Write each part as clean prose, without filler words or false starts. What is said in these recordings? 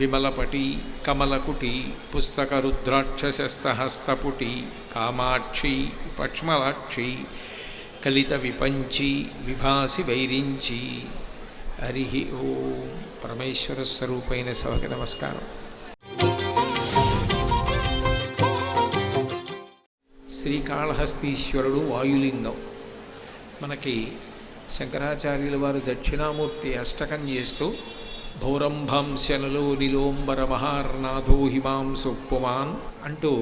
విమలపటి కమలకుటి పుస్తకరుద్రాక్షసస్తహస్తపుటి కామాక్షి పక్ష్మలాక్షి కలిత విపంచి విభాసి వైరించి. హరి ఓం. పరమేశ్వర స్వరూపైన సభకి నమస్కారం. శ్రీకాళహస్తీశ్వరుడు వాయులింగం. మనకి శంకరాచార్యుల వారు దక్షిణామూర్తి అష్టకం చేస్తూ భౌరంభంశనలో నిలోంబర మహార్నాథో హిమాంసుపుమాన్ అంటూ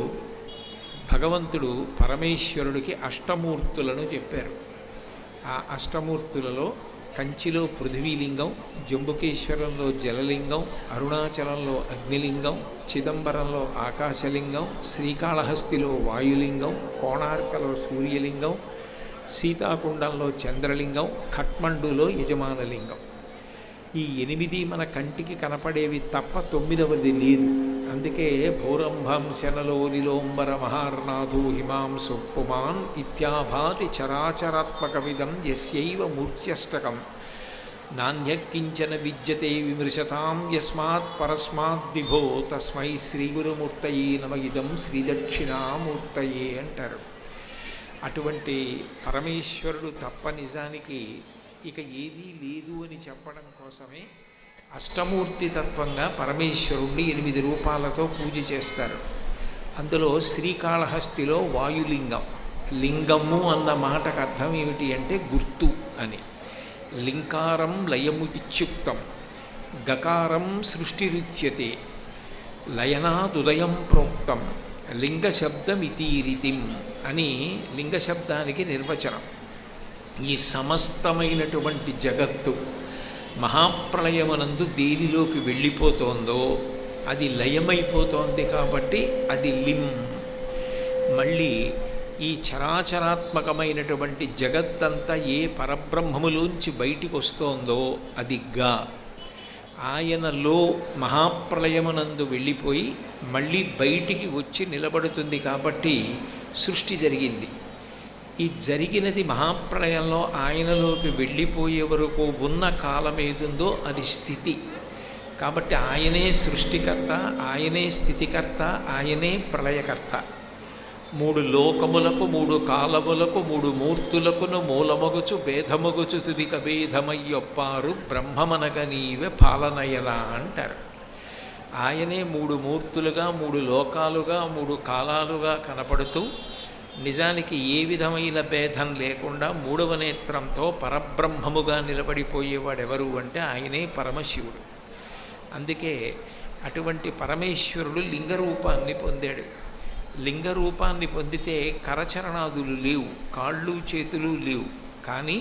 భగవంతుడు పరమేశ్వరుడికి అష్టమూర్తులను చెప్పారు. ఆ అష్టమూర్తులలో కంచిలో పృథివీలింగం, జంబుకేశ్వరంలో జలలింగం, అరుణాచలంలో అగ్నిలింగం, చిదంబరంలో ఆకాశలింగం, శ్రీకాళహస్తిలో వాయులింగం, కోణార్కలో సూర్యలింగం, సీతాకుండంలో చంద్రలింగం, ఖట్మండులో యజమానలింగం. ఈ 8 మన కంటికి కనపడేవి తప్ప 9వది లేదు. అందుకే భౌరంభంశనలో నిలోంబర మహార్నాథో హిమాంసుపుమాన్ ఇత్యాభాతి చరాచరాత్మకమిదం యస్యైవ మూర్త్యష్టకం నాణ్యకించన విద్యతే విమృశతాం యస్మాత్ పరస్మాద్ విభో తస్మై శ్రీగురుమూర్తయే నమ ఇదం శ్రీదక్షిణామూర్తయే అంటారు. అటువంటి పరమేశ్వరుడు తప్ప నిజానికి ఇక ఏదీ లేదు అని చెప్పడం కోసమే అష్టమూర్తి తత్వంగా పరమేశ్వరుణ్ణి 8 రూపాలతో పూజ చేస్తారు. అందులో శ్రీకాళహస్తిలో వాయులింగం. లింగము అన్న మాటకు అర్థం ఏమిటి అంటే గుర్తు అని. లింకారం లయము ఇత్యుక్తం గకారం సృష్టిరుచ్యతే లయనాదుదయం ప్రోక్తం లింగశబ్దమితీరితిం అని లింగశబ్దానికి నిర్వచనం. ఈ సమస్తమైనటువంటి జగత్తు మహాప్రళయమునందు దేనిలోకి వెళ్ళిపోతోందో అది లయమైపోతోంది కాబట్టి అది లిం. మళ్ళీ ఈ చరాచరాత్మకమైనటువంటి జగత్తంతా ఏ పరబ్రహ్మములోంచి బయటికి వస్తోందో అది గా. ఆయనలో మహాప్రళయమునందు వెళ్ళిపోయి మళ్ళీ బయటికి వచ్చి నిలబడుతుంది కాబట్టి సృష్టి జరిగింది. ఈ జరిగినది మహాప్రళయంలో ఆయనలోకి వెళ్ళిపోయే వరకు ఉన్న కాలం ఏదుందో అది స్థితి. కాబట్టి ఆయనే సృష్టికర్త, ఆయనే స్థితికర్త, ఆయనే ప్రళయకర్త. 3 లోకములకు 3 కాలములకు 3 మూర్తులకును మూలమగుచు భేదమగుచు తుదిక భేదమయ్యొప్పారు బ్రహ్మమనగ నీవే పాలనయలా అంటారు. ఆయనే 3 మూర్తులుగా 3 లోకాలుగా 3 కాలాలుగా కనపడుతూ నిజానికి ఏ విధమైన భేదం లేకుండా 3వ నేత్రంతో పరబ్రహ్మముగా నిలబడిపోయేవాడెవరు అంటే ఆయనే పరమశివుడు. అందుకే అటువంటి పరమేశ్వరుడు లింగరూపాన్ని పొందాడు. లింగరూపాన్ని పొందితే కరచరణాదులు లేవు, కాళ్ళు చేతులు లేవు. కానీ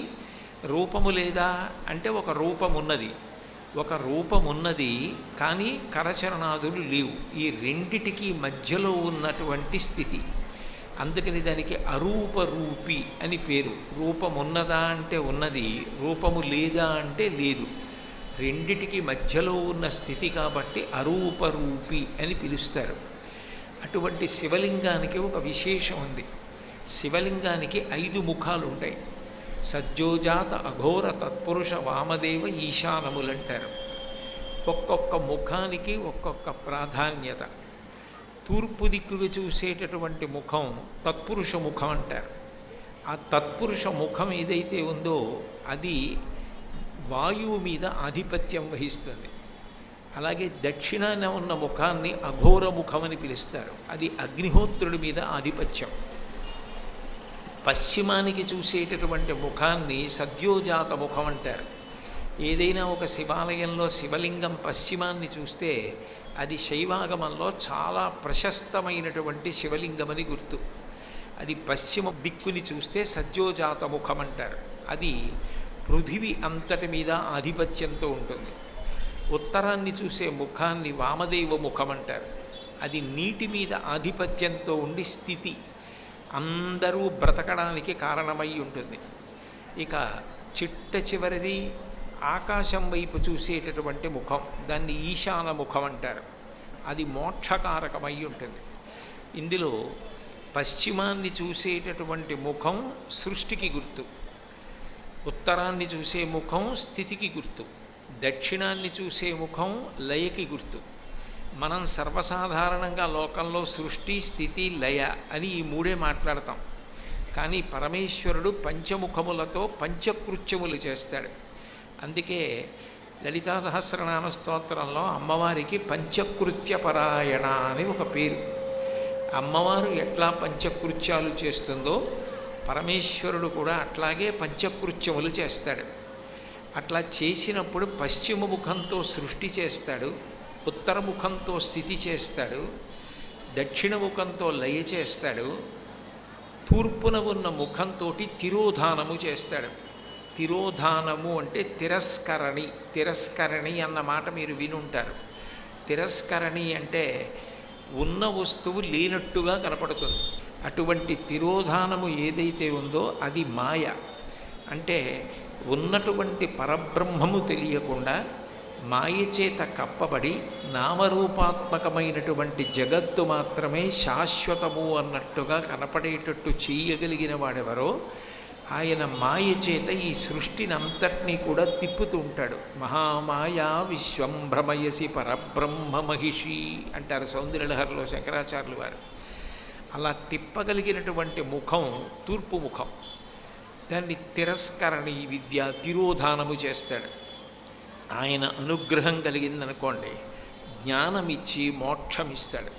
రూపము లేదా అంటే ఒక రూపమున్నది. ఒక రూపమున్నది కానీ కరచరణాదులు లేవు. ఈ రెండిటికి మధ్యలో ఉన్నటువంటి స్థితి. అందుకని దానికి అరూపరూపి అని పేరు. రూపమున్నదా అంటే ఉన్నది, రూపము లేదా అంటే లేదు. రెండిటికి మధ్యలో ఉన్న స్థితి కాబట్టి అరూపరూపి అని పిలుస్తారు. అటువంటి శివలింగానికి ఒక విశేషం ఉంది. శివలింగానికి 5 ముఖాలు ఉంటాయి. సజ్జోజాత అఘోర తత్పురుష వామదేవ ఈశానములంటారు. ఒక్కొక్క ముఖానికి ఒక్కొక్క ప్రాధాన్యత. తూర్పు దిక్కుగా చూసేటటువంటి ముఖం తత్పురుష ముఖం అంటారు. ఆ తత్పురుష ముఖం ఏదైతే ఉందో అది వాయువు మీద ఆధిపత్యం వహిస్తుంది. అలాగే దక్షిణాన ఉన్న ముఖాన్ని అఘోర ముఖం అని పిలుస్తారు. అది అగ్నిహోత్రుడి మీద ఆధిపత్యం. పశ్చిమానికి చూసేటటువంటి ముఖాన్ని సద్యోజాత ముఖం అంటారు. ఏదైనా ఒక శివాలయంలో శివలింగం పశ్చిమాన్ని చూస్తే అది శైవాగమంలో చాలా ప్రశస్తమైనటువంటి శివలింగమని గుర్తు. అది పశ్చిమ దిక్కుని చూస్తే సజ్జోజాత ముఖం అంటారు. అది పృథివీ అంతటి మీద ఆధిపత్యంతో ఉంటుంది. ఉత్తరాన్ని చూసే ముఖాన్ని వామదేవ ముఖం అంటారు. అది నీటి మీద ఆధిపత్యంతో ఉండి స్థితి, అందరూ బ్రతకడానికి కారణమై ఉంటుంది. ఇక చిట్ట చివరిది ఆకాశం వైపు చూసేటటువంటి ముఖం, దాన్ని ఈశాన ముఖం అంటారు. అది మోక్షకారకమై ఉంటుంది. ఇందులో పశ్చిమాన్ని చూసేటటువంటి ముఖం సృష్టికి గుర్తు, ఉత్తరాన్ని చూసే ముఖం స్థితికి గుర్తు, దక్షిణాన్ని చూసే ముఖం లయకి గుర్తు. మనం సర్వసాధారణంగా లోకంలో సృష్టి, స్థితి, లయ అని ఈ మూడే మాట్లాడతాం. కానీ పరమేశ్వరుడు పంచముఖములతో పంచకృత్యములు చేస్తాడు. అందుకే లలితా సహస్రనామ స్తోత్రంలో అమ్మవారికి పంచకృత్య పరాయణ అని ఒక పేరు. అమ్మవారు ఎట్లా పంచకృత్యాలు చేస్తుందో పరమేశ్వరుడు కూడా అట్లాగే పంచకృత్యములు చేస్తాడు. అట్లా చేసినప్పుడు పశ్చిమ ముఖంతో సృష్టి చేస్తాడు, ఉత్తర ముఖంతో స్థితి చేస్తాడు, దక్షిణ ముఖంతో లయ చేస్తాడు, తూర్పున ఉన్న ముఖంతో తిరోధానము చేస్తాడు. తిరోధానము అంటే తిరస్కరణి. తిరస్కరణి అన్న మాట మీరు వినుంటారు. తిరస్కరణి అంటే ఉన్న వస్తువు లేనట్టుగా కనపడుతుంది. అటువంటి తిరోధానము ఏదైతే ఉందో అది మాయ. అంటే ఉన్నటువంటి పరబ్రహ్మము తెలియకుండా మాయ చేత కప్పబడి నామరూపాత్మకమైనటువంటి జగత్తు మాత్రమే శాశ్వతము అన్నట్టుగా కనపడేటట్టు చేయగలిగిన వాడెవరో ఆయన మాయ చేత ఈ సృష్టిని అంతటినీ కూడా తిప్పుతూ ఉంటాడు. మహామాయా విశ్వం భ్రమయసి పరబ్రహ్మ మహిషి అంటారు సౌందర్యలహరిలో శంకరాచార్యులు వారు. అలా తిప్పగలిగినటువంటి ముఖం తూర్పు ముఖం. దాన్ని తిరస్కరణి విద్య తిరోధానము చేస్తాడు. ఆయన అనుగ్రహం కలిగిందనుకోండి, జ్ఞానమిచ్చి మోక్షమిస్తాడు.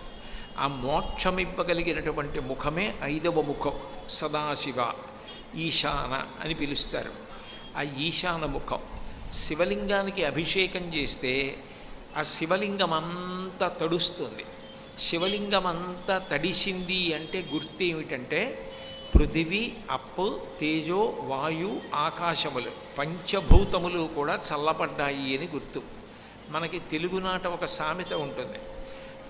ఆ మోక్షమివ్వగలిగినటువంటి ముఖమే 5వ ముఖం, సదాశివ ఈశాన అని పిలుస్తారు. ఆ ఈశాన ముఖం శివలింగానికి అభిషేకం చేస్తే ఆ శివలింగం అంతా తడుస్తుంది. శివలింగం అంతా తడిసింది అంటే గుర్తు ఏమిటంటే పృథివీ, అప్పు, తేజో, వాయు, ఆకాశములు పంచభూతములు కూడా చల్లబడ్డాయి అని గుర్తు. మనకి తెలుగునాట ఒక సామెత ఉంటుంది,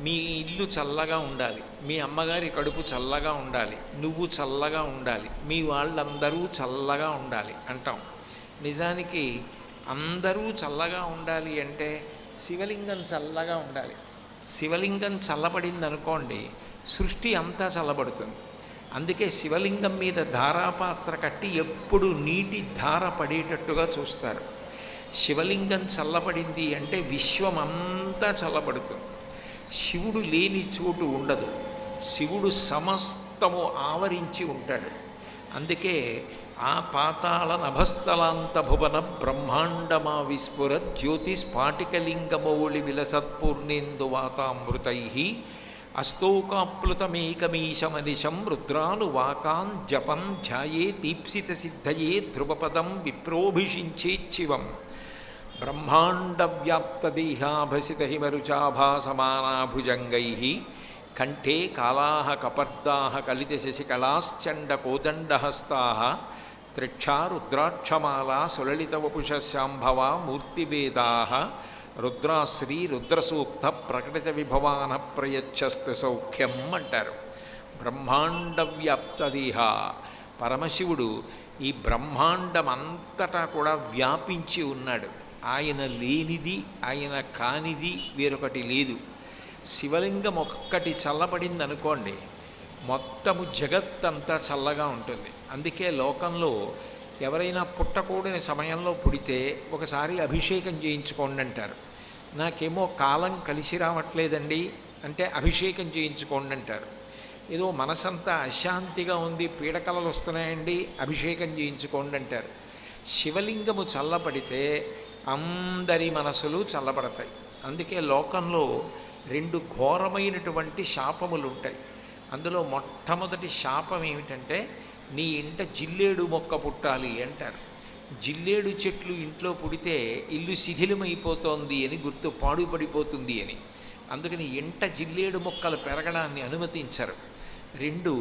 మీ ఇల్లు చల్లగా ఉండాలి, మీ అమ్మగారి కడుపు చల్లగా ఉండాలి, నువ్వు చల్లగా ఉండాలి, మీ వాళ్ళందరూ చల్లగా ఉండాలి అంటాం. నిజానికి అందరూ చల్లగా ఉండాలి అంటే శివలింగం చల్లగా ఉండాలి. శివలింగం చల్లబడింది అనుకోండి, సృష్టి అంతా చల్లబడుతుంది. అందుకే శివలింగం మీద ధారాపాత్ర కట్టి ఎప్పుడు నీటి ధార పడేటట్టుగా చూస్తారు. శివలింగం చల్లబడింది అంటే విశ్వమంతా చల్లబడుతుంది. శివుడు లేని చోటు ఉండదు. శివుడు సమస్తము ఆవరించి ఉంటాడు. అందుకే ఆ పాతాళ నభస్థలాంత భువన బ్రహ్మాండమా విస్ఫుర జ్యోతిస్ఫాటికలింగమౌళి విలసత్పూర్ణేందు వాతామృతై అస్తోకాప్లుతమేకమీశమనిశం రుద్రాను వాకాన్ జపం ధ్యాయే దీప్సిత సిద్ధయే ధ్రువపదం విప్రోభిషించేచ్చివం బ్రహ్మాండవ్యాప్తదేహాభసిత హిమరుచాభాసమానాభుజంగై కంఠే కాళాః కపర్దాః కలితశశికళాశ్చండకోదండహస్తాః త్రిక్షా రుద్రాక్షమాలా సులలితవపుషశాంభవా మూర్తివేదాః రుద్రాశ్రీ రుద్రసూక్త ప్రకటిత విభవాన ప్రయచ్చస్తు సౌఖ్యం అంటారు. బ్రహ్మాండవ్యాప్తదేహ పరమశివుడు ఈ బ్రహ్మాండమంతటా కూడా వ్యాపించి ఉన్నాడు. ఆయన లేనిది, ఆయన కానిది వేరొకటి లేదు. శివలింగం ఒక్కటి చల్లబడింది అనుకోండి, మొత్తము జగత్తంతా చల్లగా ఉంటుంది. అందుకే లోకంలో ఎవరైనా పుట్టకూడని సమయంలో పుడితే ఒకసారి అభిషేకం చేయించుకోండి అంటారు. నాకేమో కాలం కలిసి రావట్లేదండి అంటే అభిషేకం చేయించుకోండి అంటారు. ఏదో మనసంతా అశాంతిగా ఉంది, పీడకలలు వస్తున్నాయండి, అభిషేకం చేయించుకోండి అంటారు. శివలింగము చల్లబడితే అందరి మనసులు చల్లబడతాయి. అందుకే లోకంలో 2 ఘోరమైనటువంటి శాపములు ఉంటాయి. అందులో మొట్టమొదటి శాపం ఏమిటంటే నీ ఇంట జిల్లేడు మొక్క పుట్టాలి అంటారు. జిల్లేడు చెట్లు ఇంట్లో పుడితే ఇల్లు శిథిలమైపోతోంది అని గుర్తు, పాడుపడిపోతుంది అని. అందుకని ఇంట జిల్లేడు మొక్కలు పెరగడాన్ని అనుమతించరు. 2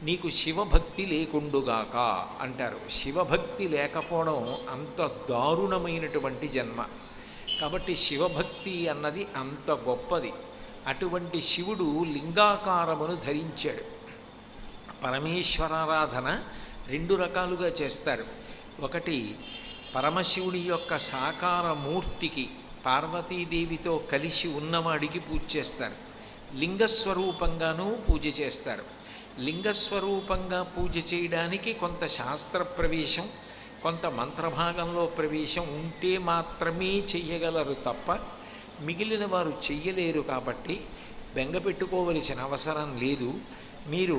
నీకు శివభక్తి లేకుండుగాక అంటారు. శివభక్తి లేకపోవడం అంత దారుణమైనటువంటి జన్మ. కాబట్టి శివభక్తి అన్నది అంత గొప్పది. అటువంటి శివుడు లింగాకారమును ధరించాడు. పరమేశ్వరారాధన 2 రకాలుగా చేస్తారు. ఒకటి పరమశివుని యొక్క సాకార మూర్తికి పార్వతీదేవితో కలిసి ఉన్నవాడికి పూజ చేస్తారు. లింగస్వరూపంగానూ పూజ చేస్తారు. లింగస్వరూపంగా పూజ చేయడానికి కొంత శాస్త్ర ప్రవేశం, కొంత మంత్రభాగంలో ప్రవేశం ఉంటే మాత్రమే చెయ్యగలరు తప్ప మిగిలిన వారు చెయ్యలేరు కాబట్టి బెంగ పెట్టుకోవలసిన అవసరం లేదు. మీరు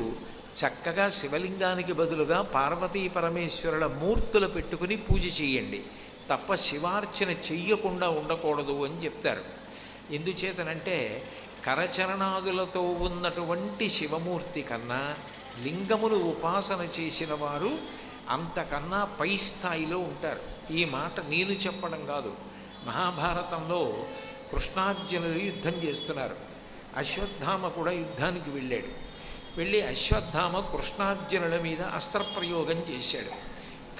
చక్కగా శివలింగానికి బదులుగా పార్వతీ పరమేశ్వరుల మూర్తులు పెట్టుకుని పూజ చేయండి, తప్ప శివార్చన చెయ్యకుండా ఉండకూడదు అని చెప్తారు. ఎందుచేతనంటే కరచరణాదులతో ఉన్నటువంటి శివమూర్తి కన్నా లింగములు ఉపాసన చేసిన వారు అంతకన్నా పై స్థాయిలో ఉంటారు. ఈ మాట నేను చెప్పడం కాదు. మహాభారతంలో కృష్ణార్జునులు యుద్ధం చేస్తున్నారు. అశ్వత్థామ కూడా యుద్ధానికి వెళ్ళాడు. వెళ్ళి అశ్వత్థామ కృష్ణార్జునుల మీద అస్త్రప్రయోగం చేశాడు.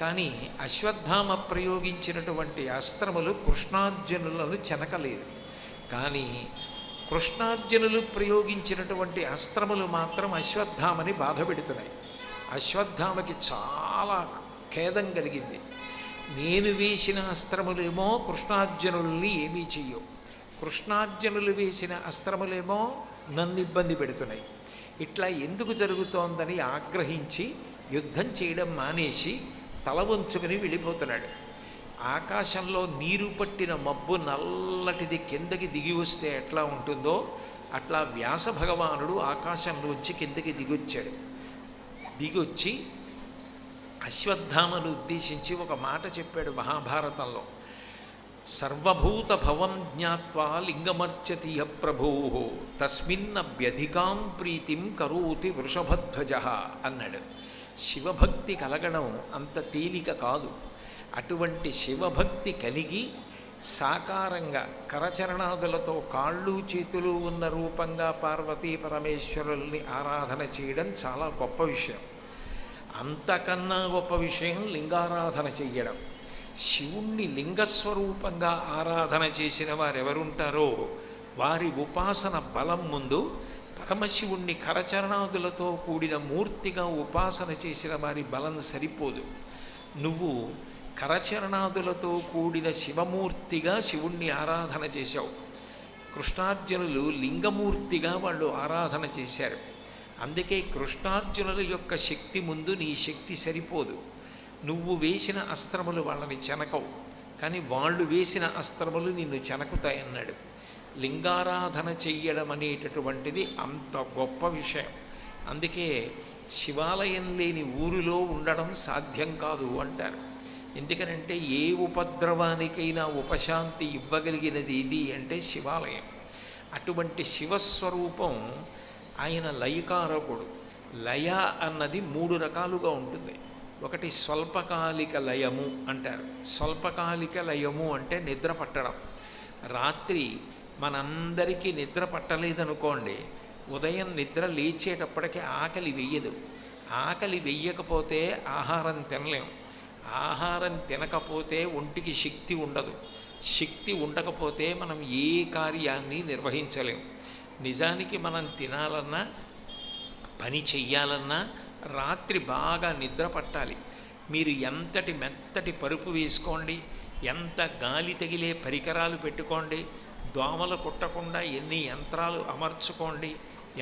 కానీ అశ్వత్థామ ప్రయోగించినటువంటి అస్త్రములు కృష్ణార్జునులను చెనకలేదు. కానీ కృష్ణార్జునులు ప్రయోగించినటువంటి అస్త్రములు మాత్రం అశ్వత్థామని బాధ పెడుతున్నాయి. అశ్వత్థామకి చాలా ఖేదం కలిగింది. నేను వేసిన అస్త్రములేమో కృష్ణార్జునుల్ని ఏమీ చెయ్యవు, కృష్ణార్జునులు వేసిన అస్త్రములేమో నన్ను ఇబ్బంది పెడుతున్నాయి. ఇట్లా ఎందుకు జరుగుతోందని ఆగ్రహించి యుద్ధం చేయడం మానేసి తల వంచుకొని వెళ్ళిపోతున్నాడు. ఆకాశంలో నీరు పట్టిన మబ్బు నల్లటిది కిందకి దిగి వస్తే ఎట్లా ఉంటుందో అట్లా వ్యాస భగవానుడు ఆకాశంలోంచి కిందకి దిగొచ్చాడు. దిగొచ్చి అశ్వత్థామను ఉద్దేశించి ఒక మాట చెప్పాడు మహాభారతంలో. సర్వభూత భవం జ్ఞాత్వా లింగమర్చతి య ప్రభో తస్మిన్నభ్యధికాం ప్రీతిం కరోతి వృషభధ్వజ అన్నాడు. శివభక్తి కలగడం అంత తేలిక కాదు. అటువంటి శివభక్తి కలిగి సాకారంగా కరచరణాదులతో కాళ్ళు చేతులు ఉన్న రూపంగా పార్వతీ పరమేశ్వరుల్ని ఆరాధన చేయడం చాలా గొప్ప విషయం. అంతకన్నా గొప్ప విషయం లింగారాధన చెయ్యడం. శివుణ్ణి లింగస్వరూపంగా ఆరాధన చేసిన వారెవరుంటారో వారి ఉపాసన బలం ముందు పరమశివుణ్ణి కరచరణాదులతో కూడిన మూర్తిగా ఉపాసన చేసిన వారి బలం సరిపోదు. నువ్వు కరచరణాదులతో కూడిన శివమూర్తిగా శివుణ్ణి ఆరాధన చేశావు. కృష్ణార్జునులు లింగమూర్తిగా వాళ్ళు ఆరాధన చేశారు. అందుకే కృష్ణార్జునుల యొక్క శక్తి ముందు నీ శక్తి సరిపోదు. నువ్వు వేసిన అస్త్రములు వాళ్ళని చెనకవు, కానీ వాళ్ళు వేసిన అస్త్రములు నిన్ను చెనకుతాయన్నాడు. లింగారాధన చెయ్యడం అనేటటువంటిది అంత గొప్ప విషయం. అందుకే శివాలయం లేని ఊరిలో ఉండడం సాధ్యం కాదు అంటారు. ఎందుకనంటే ఏ ఉపద్రవానికైనా ఉపశాంతి ఇవ్వగలిగినది ఇది అంటే శివాలయం. అటువంటి శివస్వరూపం ఆయన లయకారకుడు. లయ అన్నది 3 రకాలుగా ఉంటుంది. ఒకటి స్వల్పకాలిక లయము అంటారు. స్వల్పకాలిక లయము అంటే నిద్ర పట్టడం. రాత్రి మనందరికీ నిద్ర పట్టలేదనుకోండి, ఉదయం నిద్ర లేచేటప్పటికీ ఆకలి వెయ్యదు. ఆకలి వెయ్యకపోతే ఆహారం తినలేం. ఆహారం తినకపోతే ఒంటికి శక్తి ఉండదు. శక్తి ఉండకపోతే మనం ఏ కార్యాన్ని నిర్వహించలేం. నిజానికి మనం తినాలన్నా పని చెయ్యాలన్నా రాత్రి బాగా నిద్ర పట్టాలి. మీరు ఎంతటి మెత్తటి పరుపు వేసుకోండి, ఎంత గాలి తగిలే పరికరాలు పెట్టుకోండి, దోమలు కుట్టకుండా ఎన్ని యంత్రాలు అమర్చుకోండి,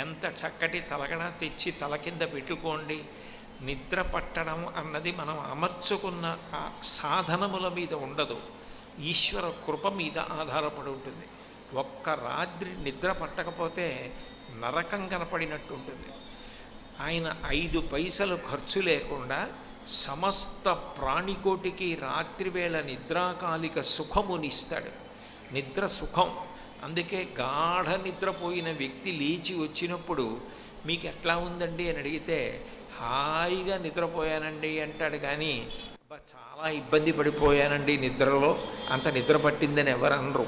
ఎంత చక్కటి తలగడ తెచ్చి తల కింద పెట్టుకోండి, నిద్ర పట్టడం అన్నది మనం అమర్చుకున్న సాధనముల మీద ఉండదు, ఈశ్వర కృప మీద ఆధారపడి ఉంటుంది. ఒక్క రాత్రి నిద్ర పట్టకపోతే నరకం కనపడినట్టు ఉంటుంది. ఆయన 5 పైసలు ఖర్చు లేకుండా సమస్త ప్రాణికోటికి రాత్రివేళ నిద్రాకాలిక సుఖమునిస్తాడు. నిద్ర సుఖం. అందుకే గాఢ నిద్రపోయిన వ్యక్తి లేచి వచ్చినప్పుడు మీకు ఎట్లా ఉందండి అని అడిగితే హాయిగా నిద్రపోయానండి అంటాడు. కానీ చాలా ఇబ్బంది పడిపోయానండి నిద్రలో, అంత నిద్ర పట్టిందని ఎవరు అనరు.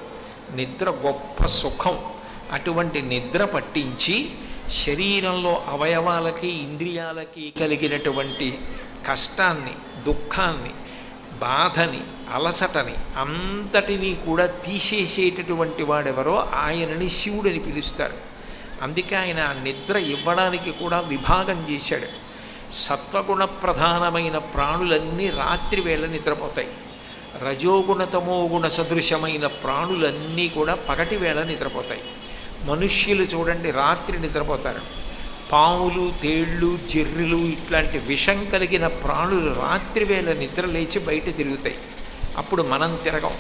నిద్ర గొప్ప సుఖం. అటువంటి నిద్ర పట్టించి శరీరంలో అవయవాలకి ఇంద్రియాలకి కలిగినటువంటి కష్టాన్ని, దుఃఖాన్ని, బాధని, అలసటని అంతటినీ కూడా తీసేసేటటువంటి వాడెవరో ఆయనని శివుడని పిలుస్తారు. అందుకే ఆయన నిద్ర ఇవ్వడానికి కూడా విభాగం చేశాడు. సత్వగుణ ప్రధానమైన ప్రాణులన్నీ రాత్రి వేళ నిద్రపోతాయి. రజోగుణ తమోగుణ సదృశమైన ప్రాణులన్నీ కూడా పగటి వేళ నిద్రపోతాయి. మనుష్యులు చూడండి రాత్రి నిద్రపోతారు. పాములు, తేళ్ళు, జెర్రులు ఇట్లాంటి విషం కలిగిన ప్రాణులు రాత్రి వేళ నిద్ర లేచి బయట తిరుగుతాయి. అప్పుడు మనం తిరగం.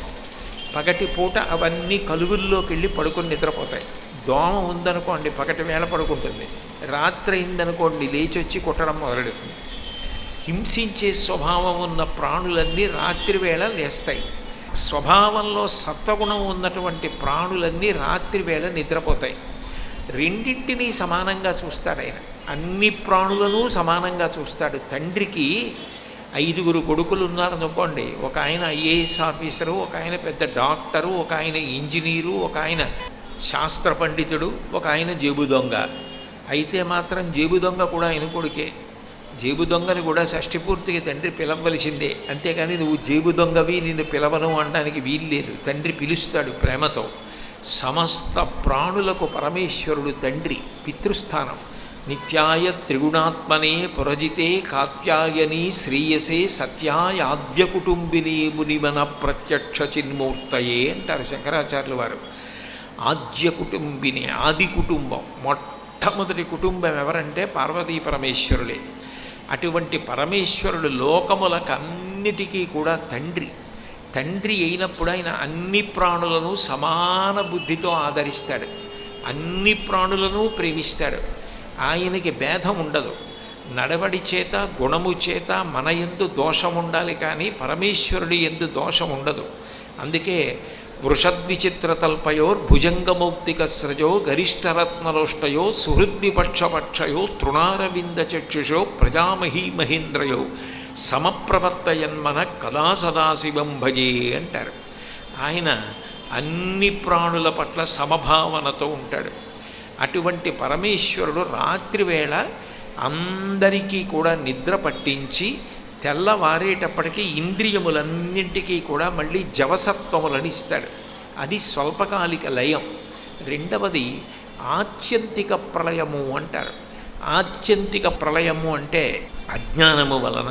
పగటిపూట అవన్నీ కలుగుల్లోకి వెళ్ళి పడుకొని నిద్రపోతాయి. దోమ ఉందనుకోండి పగటి వేళ పడుకుంటుంది, రాత్రి అయిందనుకోండి లేచి వచ్చి కుట్టడం మొదలెడుతుంది. హింసించే స్వభావం ఉన్న ప్రాణులన్నీ రాత్రి వేళ లేస్తాయి. స్వభావంలో సత్వగుణం ఉన్నటువంటి ప్రాణులన్నీ రాత్రి వేళ నిద్రపోతాయి. రెండింటినీ సమానంగా చూస్తాడు ఆయన, అన్ని ప్రాణులను సమానంగా చూస్తాడు. తండ్రికి 5 కొడుకులు ఉన్నారనుకోండి, ఒక ఆయన ఐఏఎస్ ఆఫీసరు, ఒక ఆయన పెద్ద డాక్టరు, ఒక ఆయన ఇంజనీరు, ఒక ఆయన శాస్త్ర పండితుడు, ఒక ఆయన జేబు దొంగ. అయితే మాత్రం జేబు దొంగ కూడా ఆయన కొడుకే. జేబు దొంగని కూడా షష్ఠిపూర్తికి తండ్రి పిలవలసిందే, అంతేకాని నువ్వు జేబు దొంగవి నిన్ను పిలవను అనడానికి వీల్లేదు. తండ్రి పిలుస్తాడు ప్రేమతో. సమస్త ప్రాణులకు పరమేశ్వరుడు తండ్రి, పితృస్థానం. నిత్యాయ త్రిగుణాత్మనే పురజితే కాత్యాయని శ్రీయసే సత్యాయాద్య కుటుంబిని మునిమన ప్రత్యక్ష చిన్మూర్తయే అంటారు శంకరాచార్యుల వారు. ఆద్య కుటుంబిని, ఆది కుటుంబం, మొట్టమొదటి కుటుంబం ఎవరంటే పార్వతీ పరమేశ్వరులే. అటువంటి పరమేశ్వరుడు లోకములకన్నిటికీ కూడా తండ్రి. తండ్రి అయినప్పుడు ఆయన అన్ని ప్రాణులను సమాన బుద్ధితో ఆదరిస్తాడు, అన్ని ప్రాణులను ప్రేమిస్తాడు. ఆయనకి భేదం ఉండదు. నడవడి చేత గుణము చేత మన యందు దోషం ఉండాలి, కానీ పరమేశ్వరుడి యందు దోషం ఉండదు. అందుకే వృషద్విచిత్రతల్పయోర్భుజంగమౌక్తికస్రజో గరిష్టరత్నలోష్టయో సుహృద్విపక్షపక్షయో తృణారవిందచక్షుషో ప్రజామహీ మహేంద్రయో సమప్రవర్తయన్మన కదా సదాశివం భజే అంటారు. ఆయన అన్ని ప్రాణుల పట్ల సమభావనతో ఉంటాడు. అటువంటి పరమేశ్వరుడు రాత్రివేళ అందరికీ కూడా నిద్ర పట్టించి తెల్లవారేటప్పటికీ ఇంద్రియములన్నింటికీ కూడా మళ్ళీ జవసత్వములను ఇస్తాడు. అది స్వల్పకాలిక లయం. రెండవది ఆత్యంతిక ప్రళయము అంటారు. ఆత్యంతిక ప్రళయము అంటే అజ్ఞానము వలన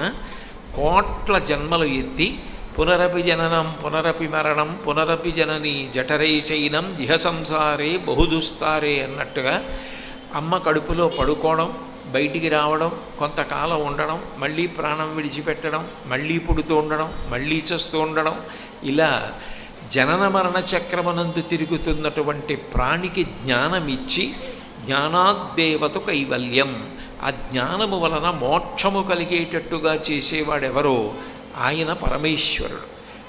కోట్ల జన్మలు ఎత్తి పునరపి జననం పునరపి మరణం పునరపి జనని జఠరై చైనం ఇహ సంసారే బహుదుస్తారే అన్నట్టుగా అమ్మ కడుపులో పడుకోవడం, బయటికి రావడం, కొంతకాలం ఉండడం, మళ్ళీ ప్రాణం విడిచిపెట్టడం, మళ్ళీ పుడుతూ ఉండడం, మళ్ళీ చస్తూ ఉండడం, ఇలా జనన మరణ చక్రమనందు తిరుగుతున్నటువంటి ప్రాణికి జ్ఞానం ఇచ్చి జ్ఞానాద్దేవత కైవల్యం, ఆ జ్ఞానము వలన మోక్షము కలిగేటట్టుగా చేసేవాడెవరో ఆయన పరమేశ్వరుడు.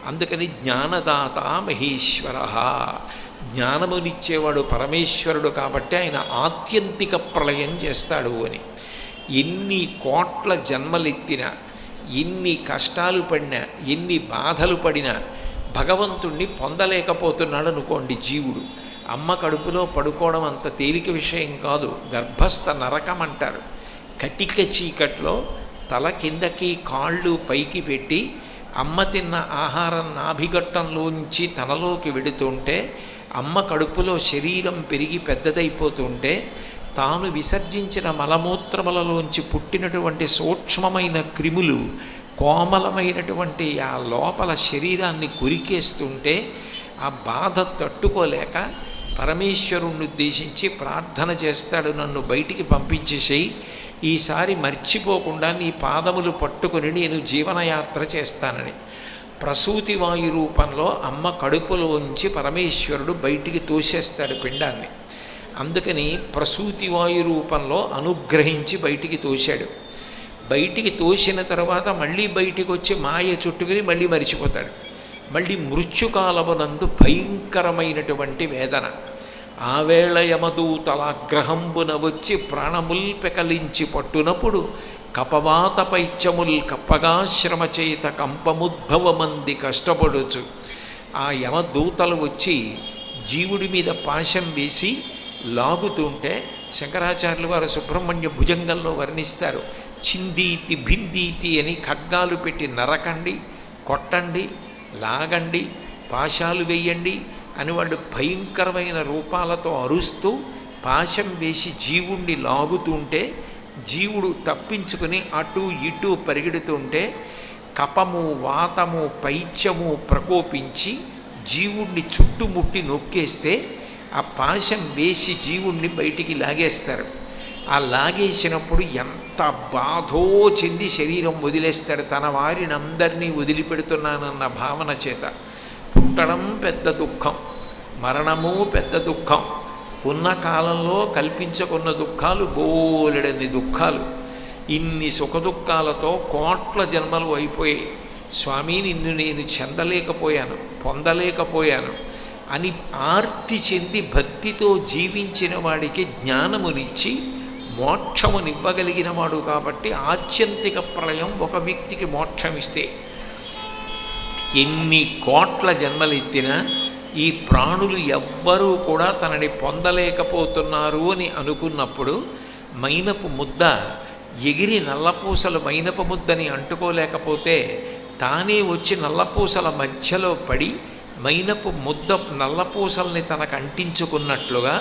అందుకని జ్ఞానదాత మహేశ్వర, జ్ఞానమునిచ్చేవాడు పరమేశ్వరుడు కాబట్టి ఆయన ఆత్యంతిక ప్రళయం చేస్తాడు అని. ఎన్ని కోట్ల జన్మలెత్తినా, ఎన్ని కష్టాలు పడినా, ఎన్ని బాధలు పడినా భగవంతుణ్ణి పొందలేకపోతున్నాడు అనుకోండి జీవుడు. అమ్మ కడుపులో పడుకోవడం అంత తేలిక విషయం కాదు, గర్భస్థ నరకం అంటారు. కటిక చీకట్లో తల కిందకి కాళ్ళు పైకి పెట్టి అమ్మ తిన్న ఆహారం నాభిగట్టంలోంచి తనలోకి వెడుతుంటే, అమ్మ కడుపులో శరీరం పెరిగి పెద్దదైపోతుంటే, తాను విసర్జించిన మలమూత్రములలోంచి పుట్టినటువంటి సూక్ష్మమైన క్రిములు కోమలమైనటువంటి ఆ లోపల శరీరాన్ని కొరికేస్తుంటే ఆ బాధ తట్టుకోలేక పరమేశ్వరుణ్ణి ఉద్దేశించి ప్రార్థన చేస్తాడు, నన్ను బయటికి పంపించేసేయి, ఈసారి మర్చిపోకుండా నీ పాదములు పట్టుకుని నేను జీవనయాత్ర చేస్తానని. ప్రసూతి వాయు రూపంలో అమ్మ కడుపులోంచి పరమేశ్వరుడు బయటికి తోసేస్తాడు పిండాన్ని. అందుకని ప్రసూతి వాయు రూపంలో అనుగ్రహించి బయటికి తోశాడు. బయటికి తోసిన తర్వాత మళ్ళీ బయటికి వచ్చి మాయ చుట్టుకుని మళ్ళీ మరిచిపోతాడు. మళ్ళీ మృత్యుకాలమునందు భయంకరమైనటువంటి వేదన. ఆవేళ యమదూతలాగ్రహంబున వచ్చి ప్రాణముల్ పెకలించి పట్టునప్పుడు కపవాత పైత్యముల్ కప్పగా శ్రమచేత కంపముద్భవమంది కష్టపడుచు. ఆ యమదూతలు వచ్చి జీవుడి మీద పాశం వేసి లాగుతుంటే శంకరాచార్యులు వారు సుబ్రహ్మణ్య భుజంగంలో వర్ణిస్తారు. చిందీతి భిందీతి అని ఖడ్గాలు పెట్టి నరకండి, కొట్టండి, లాగండి, పాశాలు వేయండి అని వాళ్ళు భయంకరమైన రూపాలతో అరుస్తూ పాశం వేసి జీవుణ్ణి లాగుతుంటే, జీవుడు తప్పించుకుని అటు ఇటు పరిగెడుతుంటే కపము వాతము పైత్యము ప్రకోపించి జీవుణ్ణి చుట్టుముట్టి నొక్కేస్తే ఆ పాశం వేసి జీవుణ్ణి బయటికి లాగేస్తారు. ఆ లాగేసినప్పుడు ఎంత బాధో చెంది శరీరం వదిలేస్తాడు. తన వారిని అందరినీ వదిలిపెడుతున్నానన్న భావన చేత పుట్టడం పెద్ద దుఃఖం, మరణము పెద్ద దుఃఖం, ఉన్న కాలంలో కల్పించుకున్న దుఃఖాలు బోలెడన్ని దుఃఖాలు. ఇన్ని సుఖదుఖాలతో కోట్ల జన్మలు అయిపోయాయి. స్వామి నిన్ను నేను చెందలేకపోయాను, పొందలేకపోయాను అని ఆర్తి చెంది భక్తితో జీవించిన వాడికి జ్ఞానమునిచ్చి మోక్షమునివ్వగలిగిన వాడు. కాబట్టి ఆత్యంతిక ప్రళయం ఒక వ్యక్తికి మోక్షమిస్తే ఎన్ని కోట్ల జన్మలెత్తినా ఈ ప్రాణులు ఎవ్వరూ కూడా తనని పొందలేకపోతున్నారు అని అనుకున్నప్పుడు మైనపు ముద్ద ఎగిరి నల్లపూసలు మైనపు ముద్దని అంటుకోలేకపోతే తానే వచ్చి నల్లపూసల మధ్యలో పడి మైనపు ముద్ద నల్లపూసల్ని తనకు అంటించుకున్నట్లుగా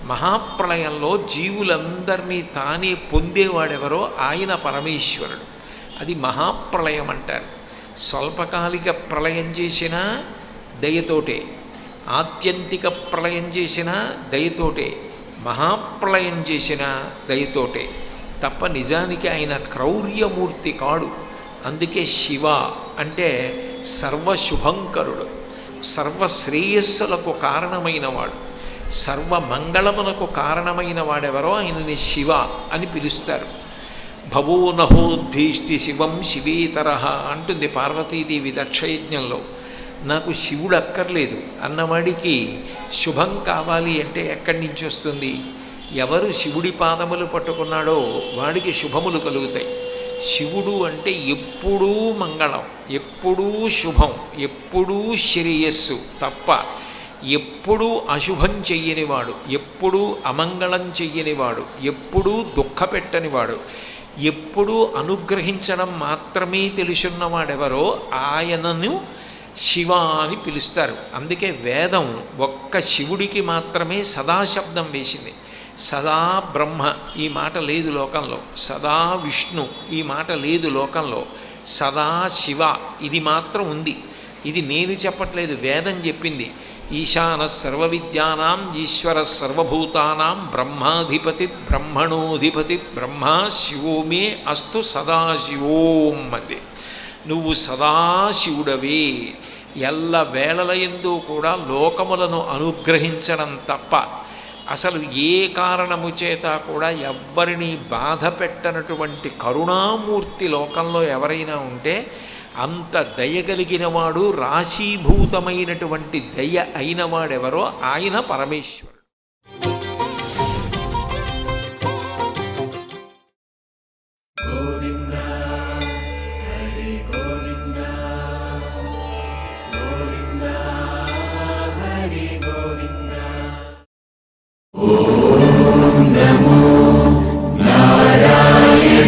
మహాప్రళయంలో జీవులందరినీ తానే పొందేవాడెవరో ఆయన పరమేశ్వరుడు. అది మహాప్రళయం అంటారు. స్వల్పకాలిక ప్రళయం చేసినా దయతోటే, ఆత్యంతిక ప్రళయం చేసినా దయతోటే, మహాప్రళయం చేసినా దయతోటే తప్ప నిజానికి ఆయన క్రౌర్యమూర్తి కాడు. అందుకే శివ అంటే సర్వశుభంకరుడు, సర్వశ్రేయస్సులకు కారణమైనవాడు, సర్వమంగళమునకు కారణమైన వాడెవరో ఆయనని శివ అని పిలుస్తారు. భవో నహోద్భీష్టి శివం శివేతర అంటుంది పార్వతీదేవి దక్షయజ్ఞంలో. నాకు శివుడు అక్కర్లేదు అన్నవాడికి శుభం కావాలి అంటే ఎక్కడి నుంచి వస్తుంది? ఎవరు శివుడి పాదములు పట్టుకున్నాడో వాడికి శుభములు కలుగుతాయి. శివుడు అంటే ఎప్పుడూ మంగళం, ఎప్పుడూ శుభం, ఎప్పుడూ శ్రేయస్సు తప్ప ఎప్పుడూ అశుభం చెయ్యనివాడు, ఎప్పుడూ అమంగళం చెయ్యనివాడు, ఎప్పుడూ దుఃఖపెట్టనివాడు, ఎప్పుడూ అనుగ్రహించడం మాత్రమే తెలుసున్నవాడెవరో ఆయనను శివ అని పిలుస్తారు. అందుకే వేదం ఒక్క శివుడికి మాత్రమే సదాశబ్దం వేసింది. సదా బ్రహ్మ ఈ మాట లేదు లోకంలో, సదా విష్ణు ఈ మాట లేదు లోకంలో, సదా శివ ఇది మాత్రం ఉంది. ఇది నేను చెప్పట్లేదు, వేదం చెప్పింది. ఈశాన సర్వ విద్యానాం ఈశ్వర సర్వభూతానాం బ్రహ్మాధిపతి బ్రహ్మణోధిపతి బ్రహ్మ శివో మే అస్తు సదాశివోం అంది. నువ్వు సదాశివుడవే, ఎల్ల వేళలయందు కూడా లోకములను అనుగ్రహించడం తప్ప అసలు ఏ కారణము చేత కూడా ఎవ్వరినీ బాధ పెట్టనటువంటి కరుణామూర్తి లోకంలో ఎవరైనా ఉంటే అంత దయగలిగినవాడు, రాశీభూతమైనటువంటి దయ అయినవాడెవరో ఆయన పరమేశ్వరుడు. ఓం నమో నారాయణాయ.